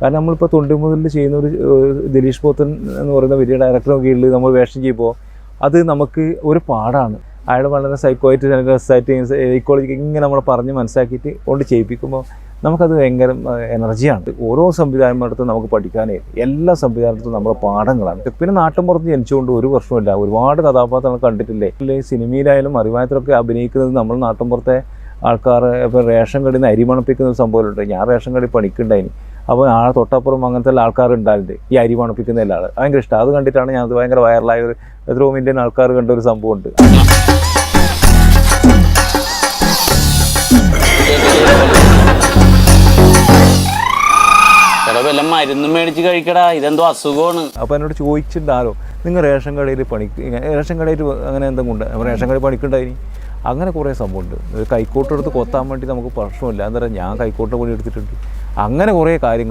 കാരണം നമ്മളിപ്പോൾ തൊണ്ടി മുതൽ ചെയ്യുന്ന ഒരു ദിലീഷ് പോത്തൻ എന്ന് പറയുന്ന വലിയ ഡയറക്ടറുടെ കീഴിൽ നമ്മൾ വേഷം ചെയ്യുമ്പോൾ അത് നമുക്ക് ഒരു പാടാണ്. അയാൾ വളരെ സൈക്കോയിട്ട് രസമായിട്ട് സൈക്കോളജിക്ക് ഇങ്ങനെ നമ്മളെ പറഞ്ഞ് മനസ്സിലാക്കിയിട്ട് കൊണ്ട് ചെയ്യിപ്പിക്കുമ്പോൾ നമുക്കത് ഭയങ്കര എനർജിയാണ്. ഓരോ സംവിധാനത്തിനടുത്തും നമുക്ക് പഠിക്കാനേ എല്ലാ സംവിധാനത്തിലും നമ്മുടെ പാഠങ്ങളാണ്. പിന്നെ നാട്ടിൻപുറത്ത് ജനിച്ചുകൊണ്ട് ഒരു വർഷമില്ല ഒരുപാട് കഥാപാത്രങ്ങൾ കണ്ടിട്ടില്ലേ. സിനിമയിലായാലും അറിവായത്തിലൊക്കെ അഭിനയിക്കുന്നത് നമ്മൾ നാട്ടിൻപുറത്തെ ആൾക്കാർ. ഇപ്പോൾ റേഷൻ കടയിൽ നിന്ന് അരി മണപ്പിക്കുന്ന ഒരു സംഭവമുണ്ട്. ഞാൻ റേഷൻ കടയിൽ പണിക്കുണ്ടായിന്. അപ്പോൾ ആ തൊട്ടപ്പുറം അങ്ങനത്തെ ആൾക്കാർ ഉണ്ടാവില്ലേ ഈ അരി മണപ്പിക്കുന്ന എല്ലാ ആൾ ഭയങ്കര ഇഷ്ടം. അത് കണ്ടിട്ടാണ് ഞാൻ അത് ഭയങ്കര വൈറലായ ഒരു എത്രയോ മില്യൺ ആൾക്കാർ കണ്ട ഒരു സംഭവമുണ്ട്. മരുന്നും മേടിച്ച് കഴിക്കടാ, ഇതെന്തോ അസുഖമാണ്. അപ്പോൾ എന്നോട് ചോദിച്ചിട്ടുണ്ടാലോ നിങ്ങൾ റേഷൻ കടയിൽ റേഷൻ കടയിൽ അങ്ങനെ എന്തെങ്കിലും ഉണ്ട്. റേഷൻ കടയിൽ പണിക്കുണ്ടായിനി. അങ്ങനെ കുറേ സംഭവമുണ്ട്. കൈക്കോട്ട് എടുത്ത് കൊത്താൻ വേണ്ടി നമുക്ക് പ്രശ്നമില്ല. എന്താ പറയുക, ഞാൻ കൈക്കോട്ട് പണി എടുത്തിട്ടുണ്ട്. അങ്ങനെ കുറേ കാര്യങ്ങൾ